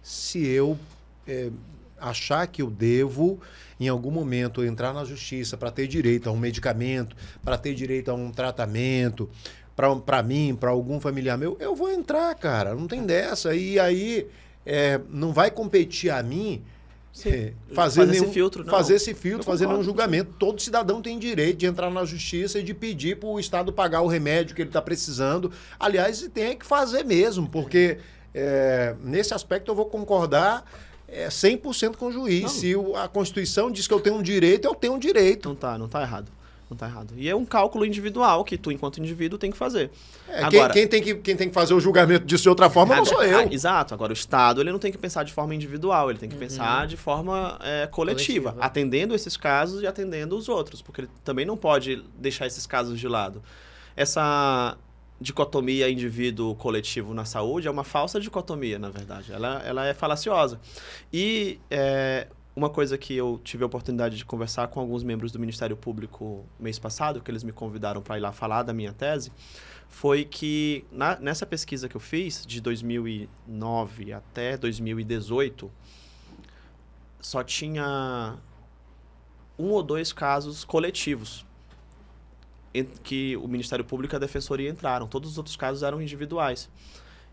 se eu achar que eu devo, em algum momento, entrar na justiça para ter direito a um medicamento, para ter direito a um tratamento, para mim, para algum familiar meu, eu vou entrar, cara. Não tem dessa. E aí não vai competir a mim fazer esse filtro, fazer nenhum julgamento. Todo cidadão tem direito de entrar na justiça e de pedir para o Estado pagar o remédio que ele está precisando. Aliás, tem que fazer mesmo, porque nesse aspecto eu vou concordar 100% com o juiz. Não. Se a Constituição diz que eu tenho um direito, eu tenho um direito. Não tá errado. Não tá errado. E é um cálculo individual que tu, enquanto indivíduo, tem que fazer. Agora, quem tem que fazer o julgamento disso de outra forma não sou eu. Exato. Agora, o Estado ele não tem que pensar de forma individual, ele tem que pensar de forma coletiva, atendendo esses casos e atendendo os outros, porque ele também não pode deixar esses casos de lado. Essa dicotomia indivíduo-coletivo na saúde é uma falsa dicotomia, na verdade. Ela é falaciosa. E uma coisa que eu tive a oportunidade de conversar com alguns membros do Ministério Público mês passado, que eles me convidaram para ir lá falar da minha tese, foi que nessa pesquisa que eu fiz, de 2009 até 2018, só tinha 1 ou 2 casos coletivos em que o Ministério Público e a Defensoria entraram. Todos os outros casos eram individuais.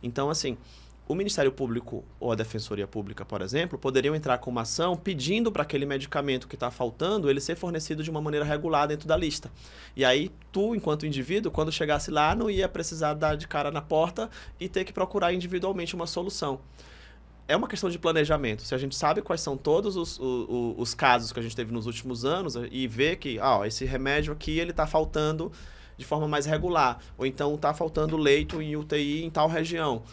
Então, assim, o Ministério Público ou a Defensoria Pública, por exemplo, poderiam entrar com uma ação pedindo para aquele medicamento que está faltando ele ser fornecido de uma maneira regular dentro da lista. E aí, tu, enquanto indivíduo, quando chegasse lá, não ia precisar dar de cara na porta e ter que procurar individualmente uma solução. É uma questão de planejamento. Se a gente sabe quais são todos os casos que a gente teve nos últimos anos e vê que esse remédio aqui ele está faltando de forma mais regular, ou então está faltando leito em UTI em tal região,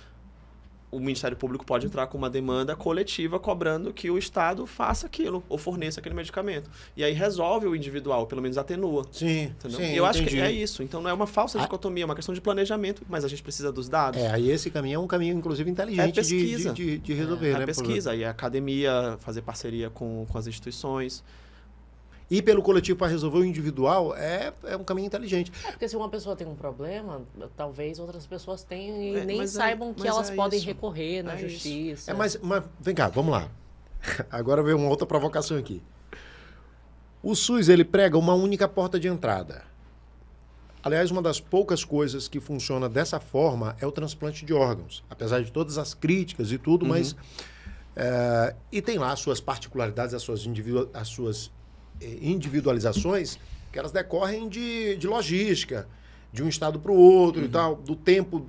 o Ministério Público pode entrar com uma demanda coletiva cobrando que o Estado faça aquilo ou forneça aquele medicamento. E aí resolve o individual, pelo menos atenua. Sim, entendeu? sim, eu acho que é isso. Então não é uma falsa dicotomia, é uma questão de planejamento, mas a gente precisa dos dados. Aí esse caminho é um caminho, inclusive, inteligente pesquisa. de resolver. É pesquisa, e a academia fazer parceria com as instituições. Ir pelo coletivo para resolver o individual é um caminho inteligente. Porque se uma pessoa tem um problema, talvez outras pessoas tenham e nem saibam que elas podem recorrer na justiça. Mas vem cá, vamos lá. Agora veio uma outra provocação aqui. O SUS, ele prega uma única porta de entrada. Aliás, uma das poucas coisas que funciona dessa forma é o transplante de órgãos. Apesar de todas as críticas e tudo, mas... e tem lá as suas particularidades, as suas individualizações, que elas decorrem de logística, de um estado para o outro e tal, do tempo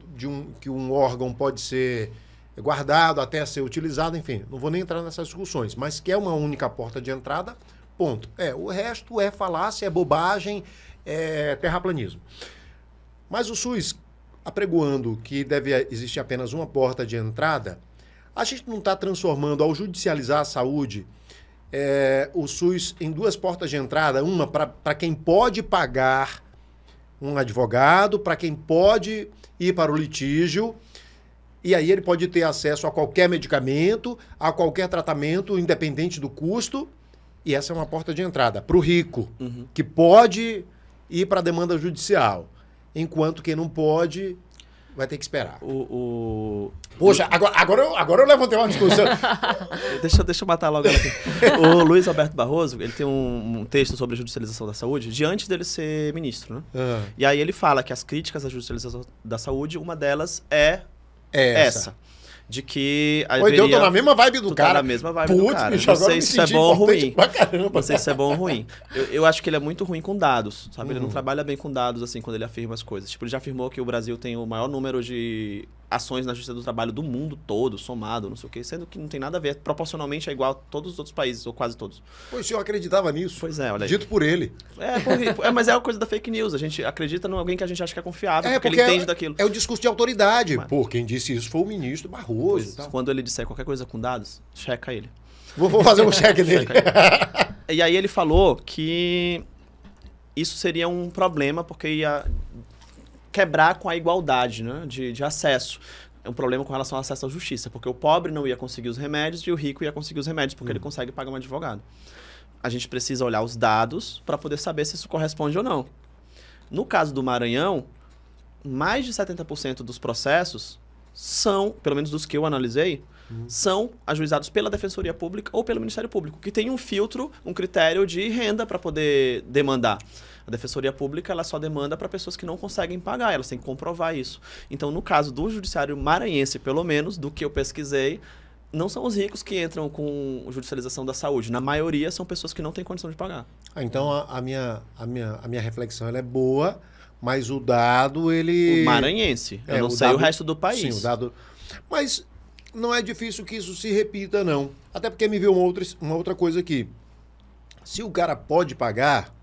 que um órgão pode ser guardado até ser utilizado, enfim, não vou nem entrar nessas discussões, mas que é uma única porta de entrada, ponto. O resto é falácia, é bobagem, é terraplanismo. Mas o SUS, apregoando que deve existir apenas uma porta de entrada, a gente não está transformando, ao judicializar a saúde, o SUS em 2 portas de entrada, uma para quem pode pagar um advogado, para quem pode ir para o litígio, e aí ele pode ter acesso a qualquer medicamento, a qualquer tratamento, independente do custo, e essa é uma porta de entrada para o rico, que pode ir para a demanda judicial, enquanto quem não pode vai ter que esperar. Poxa, agora eu levantei uma discussão. Deixa eu matar logo ela aqui. O Luiz Alberto Barroso, ele tem um texto sobre a judicialização da saúde de antes dele ser ministro, né? E aí ele fala que as críticas à judicialização da saúde, uma delas é essa. De que... Então eu tô na mesma vibe do cara. Tá na mesma vibe do cara. Não sei se isso é bom ou ruim. Não sei se isso é bom ou ruim. Eu acho que ele é muito ruim com dados, sabe? Ele não trabalha bem com dados, assim, quando ele afirma as coisas. Tipo, ele já afirmou que o Brasil tem o maior número de ações na Justiça do Trabalho do mundo todo, somado, não sei o quê, sendo que não tem nada a ver. Proporcionalmente é igual a todos os outros países, ou quase todos. Pois o senhor acreditava nisso. Pois é, olha aí. Dito por ele. Mas é a coisa da fake news. A gente acredita em alguém que a gente acha que é confiável, porque ele entende daquilo. É o discurso de autoridade. Quem disse isso foi o ministro Barroso. Tal. Quando ele disser qualquer coisa com dados, checa ele. Vou fazer um cheque dele. E aí ele falou que isso seria um problema, porque ia quebrar com a igualdade, né, de acesso. É um problema com relação ao acesso à justiça, porque o pobre não ia conseguir os remédios e o rico ia conseguir os remédios, porque ele consegue pagar um advogado. A gente precisa olhar os dados para poder saber se isso corresponde ou não. No caso do Maranhão, mais de 70% dos processos são, pelo menos dos que eu analisei, são ajuizados pela Defensoria Pública ou pelo Ministério Público, que tem um filtro, um critério de renda para poder demandar. A Defensoria Pública ela só demanda para pessoas que não conseguem pagar, elas têm que comprovar isso. Então, no caso do Judiciário Maranhense, pelo menos, do que eu pesquisei, não são os ricos que entram com judicialização da saúde. Na maioria, são pessoas que não têm condição de pagar. Então, a minha reflexão ela é boa, mas o dado, ele... O maranhense. Eu não sei o resto do país. Sim, o dado... Mas não é difícil que isso se repita, não. Até porque me veio uma outra coisa aqui. Se o cara pode pagar,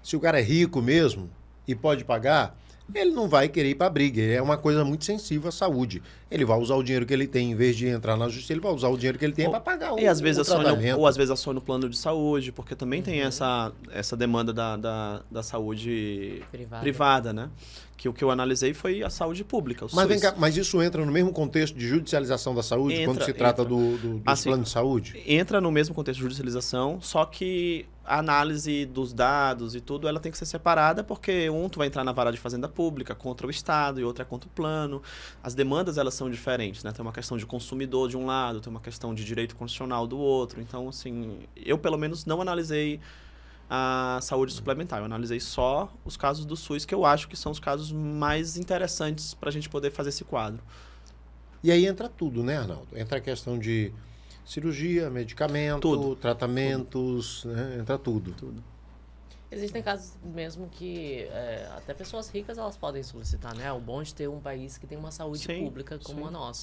se o cara é rico mesmo e pode pagar, ele não vai querer ir para a briga. É uma coisa muito sensível à saúde. Ele vai usar o dinheiro que ele tem, em vez de entrar na justiça, ele vai usar o dinheiro que ele tem para pagar o tratamento. Ou às vezes aciona o plano de saúde, porque também tem essa demanda da saúde privada, né? Que o que eu analisei foi a saúde pública. Mas vem cá, mas isso entra no mesmo contexto de judicialização da saúde, quando se trata dos planos de saúde? Entra no mesmo contexto de judicialização, só que a análise dos dados e tudo, ela tem que ser separada, porque tu vai entrar na vara de fazenda pública contra o Estado e outra contra o plano. As demandas, elas são diferentes, né? Tem uma questão de consumidor de um lado, tem uma questão de direito constitucional do outro. Então, assim, eu pelo menos não analisei a saúde suplementar. Eu analisei só os casos do SUS, que eu acho que são os casos mais interessantes para a gente poder fazer esse quadro. E aí entra tudo, né, Arnaldo? Entra a questão de cirurgia, medicamento, tratamentos, né? Entra tudo. Existem casos mesmo que até pessoas ricas elas podem solicitar, né? O bom de ter um país que tem uma saúde pública como a nossa.